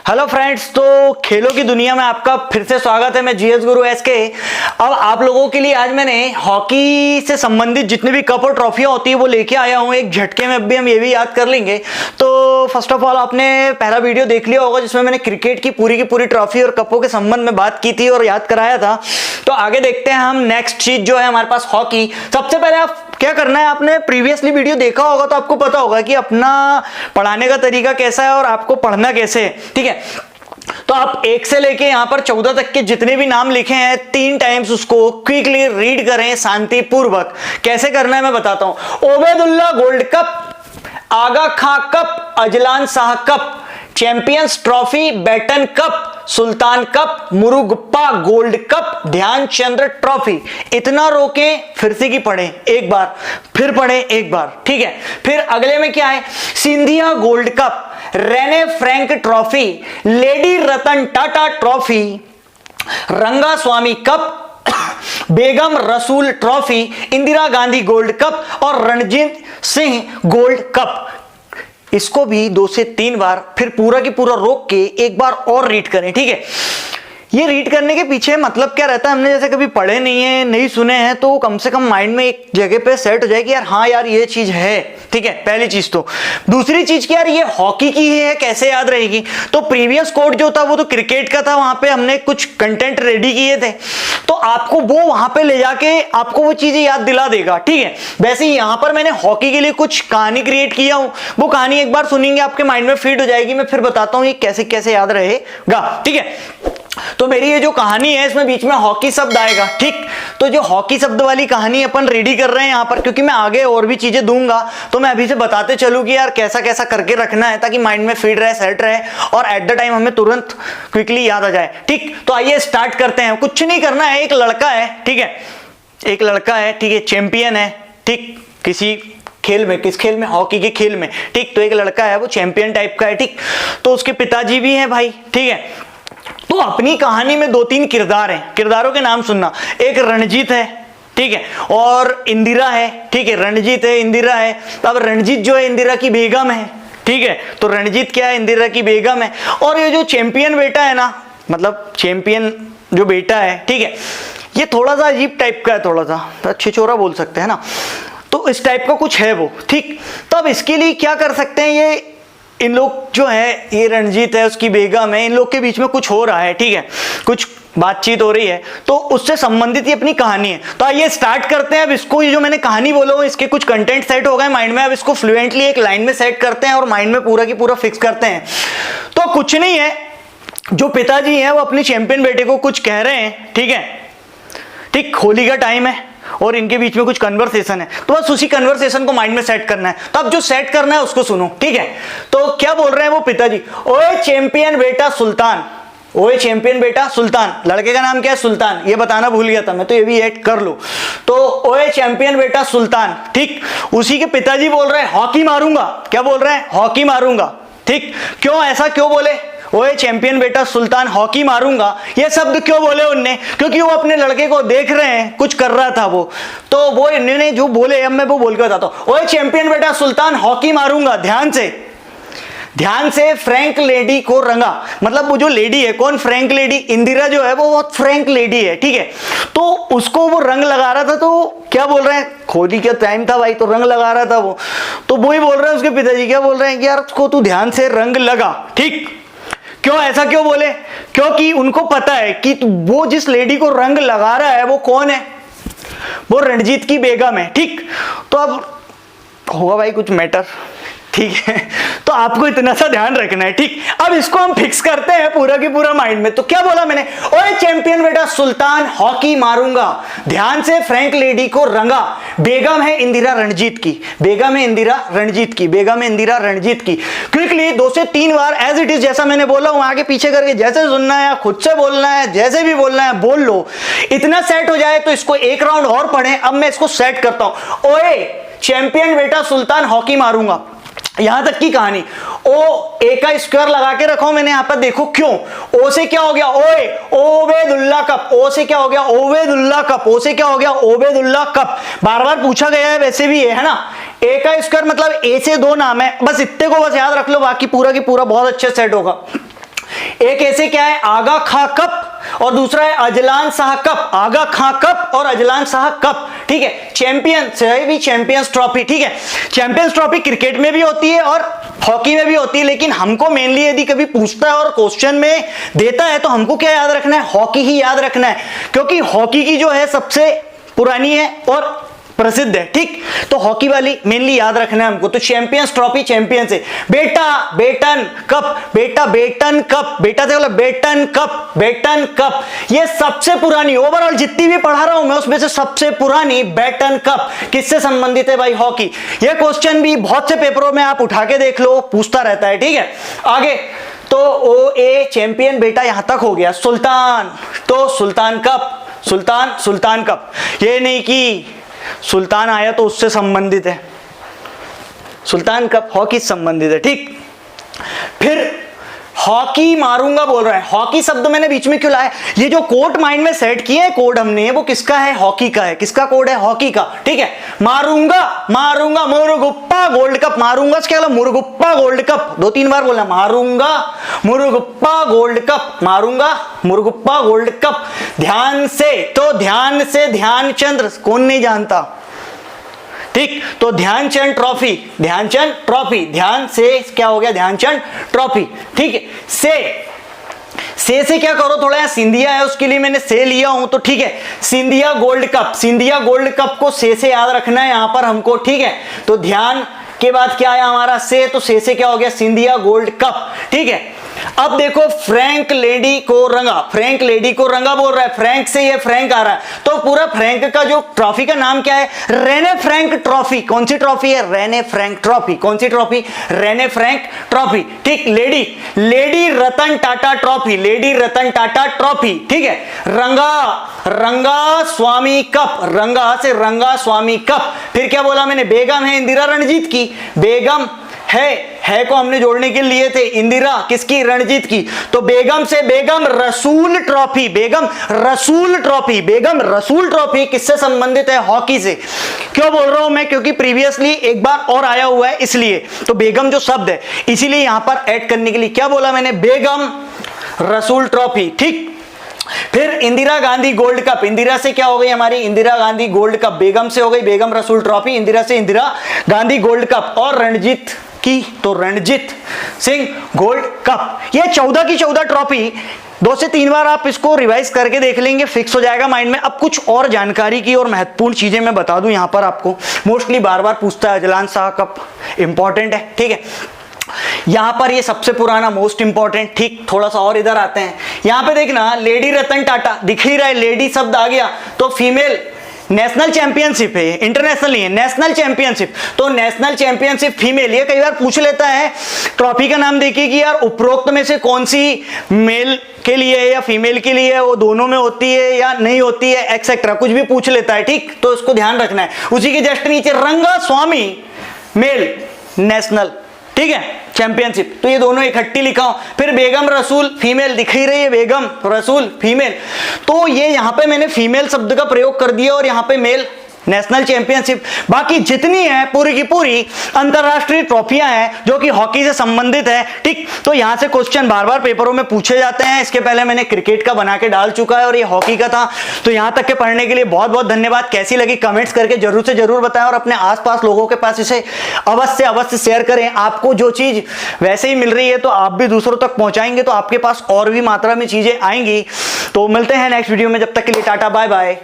Hello friends, तो खेलों की दुनिया में आपका फिर से स्वागत है। मैं जीएस गुरु एसके। अब आप लोगों के लिए आज मैंने हॉकी से संबंधित जितने भी कप और ट्रॉफियां होती है वो लेके आया हूं। एक झटके में अभी हम ये भी याद कर लेंगे। तो फर्स्ट ऑफ ऑल आपने पहला वीडियो देख लिया होगा जिसमें मैंने क्रिकेट की पूरी ट्रॉफी और कपों के संबंध में बात की थी और याद कराया था। तो आगे देखते हैं हम नेक्स्ट चीज जो है हमारे पास हॉकी। सबसे पहले आप क्या करना है, आपने प्रीवियसली वीडियो देखा होगा तो आपको पता होगा कि अपना पढ़ाने का तरीका कैसा है और आपको पढ़ना कैसे है। ठीक है, तो आप 1 से लेके यहां पर 14 तक के जितने भी नाम लिखे हैं 3 टाइम्स उसको क्विकली रीड करें शांतिपूर्वक। कैसे करना है मैं बताता हूं। Obaidullah gold cup, Aga Khan cup, Azlan Shah cup, champions trophy, Beighton cup, Sultan cup, Murugappa gold cup, Dhyanchandra trophy. इतना रोके, फिर से की पढ़े एक बार, फिर पढ़े एक बार। ठीक है, फिर अगले में क्या है, Scindia gold cup, Rene Frank trophy, lady Ratan Tata trophy, Ranga Swami cup, Begum Rasul trophy, Indira Gandhi gold cup और रणजीत सिंह गोल्ड कप। इसको भी 2 से 3 बार फिर पूरा की पूरा रोक के एक बार और रीड करें। ठीक है, ये रीड करने के पीछे मतलब क्या रहता है, हमने जैसे कभी पढ़े नहीं है, नहीं सुने हैं, तो कम से कम माइंड में एक जगह पे सेट हो जाए कि यार हाँ यार ये चीज है। ठीक है, पहली चीज। तो दूसरी चीज कि यार ये हॉकी की है, कैसे याद रहेगी। तो प्रीवियस कोड जो था वो तो क्रिकेट का था, वहां पे हमने कुछ कंटेंट रेडी किए थे, तो आपको वो वहां पे ले जाके आपको वो चीजें याद दिला देगा। ठीक है, वैसे ही यहां पर मैंने हॉकी के लिए कुछ कहानी क्रिएट किया हूं, वो कहानी एक बार सुनेंगे आपके माइंड में फीड हो जाएगी। मैं फिर बताता हूं ये कैसे कैसे याद रहेगा। ठीक है, तो मेरी ये जो कहानी है इसमें बीच में हॉकी शब्द आएगा। ठीक, तो जो हॉकी शब्द वाली कहानी अपन रेडी कर रहे हैं यहां पर, क्योंकि मैं आगे और भी चीजें दूंगा तो मैं अभी से बताते चलूं कि यार कैसा कैसा करके रखना है ताकि माइंड में फीड रहे, सेट रहे और एट द टाइम हमें तुरंत क्विकली याद आ जाए। ठीक, तो आइए स्टार्ट करते हैं। कुछ नहीं करना है, एक लड़का है। ठीक है, एक लड़का है। ठीक है, चैंपियन है। ठीक, किसी खेल में, किस खेल में, हॉकी के खेल में। ठीक, तो एक लड़का है वो चैंपियन टाइप का है। ठीक, तो उसके पिताजी भी हैं भाई। ठीक है, तो अपनी कहानी में 2-3 किरदार हैं, किरदारों के नाम सुनना। एक रणजीत है, ठीक है, और इंदिरा है। ठीक है, रणजीत है, इंदिरा है। अब रणजीत जो है इंदिरा की बेगम है। ठीक है, तो रणजीत क्या है, इंदिरा की बेगम है। और ये जो चैंपियन बेटा है ना, मतलब चैंपियन जो बेटा है, ठीक है, ये थोड़ा सा अजीब टाइप का है, थोड़ा सा छिछोरा बोल सकते हैं ना, तो इस टाइप का कुछ है वो। ठीक, तो अब इसके लिए क्या कर सकते हैं, ये इन लोग जो है, ये रणजीत है, उसकी बेगम है, इन लोग के बीच में कुछ हो रहा है। ठीक है, कुछ बातचीत हो रही है, तो उससे संबंधित ये अपनी कहानी है। तो आइए स्टार्ट करते हैं। अब इसको, ये जो मैंने कहानी बोला हो, इसके कुछ कंटेंट सेट हो गए माइंड में। अब इसको फ्लुएंटली एक लाइन में सेट करते हैं और माइंड में पूरा की पूरा फिक्स करते हैं। तो कुछ नहीं है, जो पिताजी हैं वो अपने चैंपियन बेटे को कुछ कह रहे हैं। ठीक है, ठीक, होली का टाइम है और इनके बीच में कुछ कन्वर्सेशन है, तो बस उसी कन्वर्सेशन को माइंड में सेट करना है। तो अब जो सेट करना है उसको सुनो। ठीक है, तो क्या बोल रहे हैं वो पिताजी, ओए चैंपियन बेटा सुल्तान, ओए चैंपियन बेटा सुल्तान। लड़के का नाम क्या है, सुल्तान, ये बताना भूल गया था मैं, तो ये भी ऐड कर लो। तो ओए चैंपियन बेटा सुल्तान। ठीक, उसी के पिताजी बोल रहे हैं हॉकी मारूंगा। क्या बोल रहे हैं, हॉकी मारूंगा। ठीक, क्यों, ऐसा क्यों बोले, ओए चैंपियन बेटा सुल्तान हॉकी मारूंगा, ये शब्द क्यों बोले उनने, क्योंकि वो अपने लड़के को देख रहे हैं, कुछ कर रहा था वो, तो वो इन्होंने जो बोले, अब मैं वो बोल के बताता हूं। ओए चैंपियन बेटा सुल्तान हॉकी मारूंगा, ध्यान से, ध्यान से, फ्रैंक लेडी को रंगा। मतलब वो जो लेडी है, कौन, फ्रैंक लेडी, इंदिरा जो है वो बहुत फ्रैंक लेडी है। ठीक है, तो उसको वो रंग लगा रहा था, तो क्या बोल रहे हैं, होली का टाइम था भाई, तो रंग लगा रहा था वो, तो वो ही बोल रहे हैं उसके पिताजी, क्या बोल रहे हैं कि यार उसको तू ध्यान से रंग लगा। ठीक, क्यों, ऐसा क्यों बोले, क्योंकि उनको पता है कि वो जिस लेडी को रंग लगा रहा है वो कौन है, वो रणजीत की बेगम है। ठीक, तो अब होगा भाई कुछ मैटर। ठीक है, तो आपको इतना सा ध्यान रखना है। ठीक, अब इसको हम फिक्स करते हैं पूरा की पूरा माइंड में। तो क्या बोला मैंने, ओए चैंपियन बेटा सुल्तान हॉकी मारूंगा, ध्यान से, फ्रैंक लेडी को रंगा, बेगम है इंदिरा रणजीत की, बेगम है इंदिरा रणजीत की, बेगम है इंदिरा रणजीत की। क्विकली 2 से 3 बार एज इट इज, जैसा मैंने बोला हूं, आगे पीछे करके जैसे सुनना है, खुद से बोलना है, जैसे भी बोलना है बोल लो। इतना सेट हो जाए तो इसको एक राउंड और पढ़े। अब मैं इसको सेट करता हूं, ओए चैंपियन बेटा सुल्तान हॉकी मारूंगा, यहां तक की कहानी। ओ ए का स्क्वायर लगा के रखो मैंने यहां पर, देखो क्यों, ओ से क्या हो गया, ओए ओबेदुल्ला कप, ओ से क्या हो गया, ओबेदुल्ला कप, ओ से क्या हो गया, ओबेदुल्ला कप। बार बार पूछा गया है, वैसे भी है ना, ए का स्क्वायर मतलब ए से 2 नाम है, बस इतने को बस याद रख लो, बाकी पूरा की पूरा बहुत अच्छे सेट होगा। एक ऐसे क्या है आगा खां कप और दूसरा है Azlan Shah cup. Aga Khan cup और अजलान शाह कप, ठीक है। चैंपियन से भी चैंपियंस ट्रॉफी, ठीक है। चैंपियंस ट्रॉफी क्रिकेट में भी होती है और हॉकी में भी होती है, लेकिन हमको मेनली यदि कभी पूछता है और क्वेश्चन में देता है तो हमको क्या याद रखना है, हॉकी ही याद रखना है, क्योंकि हॉकी की जो है सबसे पुरानी है और प्रसिद्ध है, ठीक। तो हॉकी वाली मेनली याद रखना है हमको। तो चैंपियंस ट्रॉफी चैंपियंस है। बेटा बेटन कप, बेटा बेटन कप, बेटा से बोला बेटन कप, बेटन कप, ये सबसे पुरानी ओवरऑल जितनी भी पढ़ा रहा हूं मैं उसमें से सबसे पुरानी बेटन कप किससे संबंधित है भाई, हॉकी। ये क्वेश्चन भी बहुत से पेपरों में आप उठा के देख लो, पूछता रहता है, ठीक है। आगे तो ओ ए चैंपियन बेटा यहां तक हो गया। सुल्तान तो सुल्तान कप, सुल्तान सुल्तान कप, ये नहीं कि सुल्तान आया तो उससे संबंधित है, सुल्तान कप हॉकी से संबंधित है, ठीक। फिर हॉकी मारूंगा बोल रहा है, हॉकी शब्द मैंने बीच में क्यों लाया, ये जो कोड माइंड में सेट किए हैं कोड हमने, वो किसका है, हॉकी का है। किसका कोड है, हॉकी का, ठीक है। मारूंगा मारूंगा मुरुगुप्पा गोल्ड कप, मारूंगा क्या बोला, मुरुगुप्पा गोल्ड कप, 2-3 बार बोला, मारूंगा मुरुगुप्पा गोल्ड कप, मारूंगा मुरुगुप्पा गोल्ड कप। ध्यान से, तो ध्यान से ध्यानचंद, कौन नहीं जानता, ठीक। तो ध्यानचंद ट्रॉफी, ध्यानचंद ट्रॉफी, ध्यान से क्या हो गया, ध्यानचंद ट्रॉफी, ठीक है। से क्या करो, थोड़ा सिंधिया है उसके लिए मैंने से लिया हूं, तो ठीक है। Scindia gold cup, Scindia gold cup को से याद रखना है यहां पर हमको, ठीक है। तो ध्यान के बाद क्या आया हमारा से, तो से क्या हो गया, सिंधिया गोल्ड कप, ठीक है। अब देखो फ्रैंक लेडी को रंगा, फ्रैंक लेडी को रंगा बोल रहा है, फ्रैंक से ये फ्रैंक आ रहा है, तो पूरा फ्रैंक का जो ट्रॉफी का नाम क्या है, रेने फ्रैंक ट्रॉफी। कौन सी ट्रॉफी है, रेने फ्रैंक ट्रॉफी। कौन सी ट्रॉफी, रेने फ्रैंक ट्रॉफी, ठीक। Lady, lady Ratan Tata trophy, lady Ratan Tata trophy, ठीक है। रंगा, रंगा स्वामी कप, रंगा से रंगा स्वामी कप। फिर क्या बोला मैंने, बेगम है इंदिरा रणजीत की, बेगम है को हमने जोड़ने के लिए थे, इंदिरा किसकी, रणजीत की। तो बेगम से बेगम रसूल ट्रॉफी, बेगम रसूल ट्रॉफी, बेगम रसूल ट्रॉफी किससे संबंधित है, हॉकी से। क्यों बोल रहा हूं मैं, क्योंकि प्रीवियसली एक बार और आया हुआ है इसलिए। तो बेगम जो शब्द है इसीलिए यहां पर ऐड करने के लिए क्या बोला मैंने, बेगम रसूल ट्रॉफी, ठीक। फिर इंदिरा गांधी गोल्ड कप, इंदिरा से क्या हो गई हमारी, इंदिरा गांधी गोल्ड कप, बेगम से हो गई बेगम रसूल ट्रॉफी, इंदिरा से इंदिरा गांधी गोल्ड कप। और रणजीत की, तो रणजीत सिंह गोल्ड कप। ये 14 की 14 ट्रॉफी 2 से 3 बार आप इसको रिवाइज करके देख लेंगे, फिक्स हो जाएगा माइंड में। अब कुछ और जानकारी की और महत्वपूर्ण चीजें मैं बता दूं यहां पर आपको, मोस्टली बार बार पूछता है, अजलान शाह कप इंपॉर्टेंट है, ठीक है। यहां पर ये सबसे पुराना मोस्ट इंपॉर्टेंट, ठीक। थोड़ा सा और इधर आते हैं, यहां पे देखना लेडी रतन टाटा दिख ही रहा है, लेडी शब्द आ गया, तो फीमेल नेशनल चैंपियनशिप है, इंटरनेशनल नहीं है, नेशनल चैंपियनशिप। तो नेशनल चैंपियनशिप फीमेल, ये कई बार पूछ लेता है ट्रॉफी का नाम देखिए कि यार उपरोक्त में से कौन सी मेल के लिए है या फीमेल के लिए है, वो दोनों में होती है या नहीं होती है, एक्सेट्रा कुछ भी पूछ लेता है, ठीक। तो इसको ध्यान रखना है। उसी के जस्ट नीचे रंगा स्वामी मेल नेशनल, ठीक है, चैंपियनशिप, तो ये दोनों इकट्ठी लिखा हो। फिर बेगम रसूल फीमेल दिख ही रही है, बेगम रसूल फीमेल, तो ये यहां पे मैंने फीमेल शब्द का प्रयोग कर दिया और यहां पे मेल नेशनल चैंपियनशिप। बाकी जितनी है पूरी की पूरी अंतरराष्ट्रीय ट्रॉफियां हैं जो कि हॉकी से संबंधित है, ठीक। तो यहां से क्वेश्चन बार बार पेपरों में पूछे जाते हैं। इसके पहले मैंने क्रिकेट का बना के डाल चुका है और ये हॉकी का था। तो यहां तक के पढ़ने के लिए बहुत बहुत धन्यवाद। कैसी लगी कमेंट्स करके जरूर से जरूर बताएं और अपने आसपास लोगों के पास इसे अवश्य शेयर करें। आपको जो चीज वैसे ही मिल रही है तो आप भी दूसरों तक पहुंचाएंगे तो आपके पास और भी मात्रा में चीजें आएंगी। तो मिलते हैं नेक्स्ट वीडियो में, जब तक के लिए टाटा बाय बाय।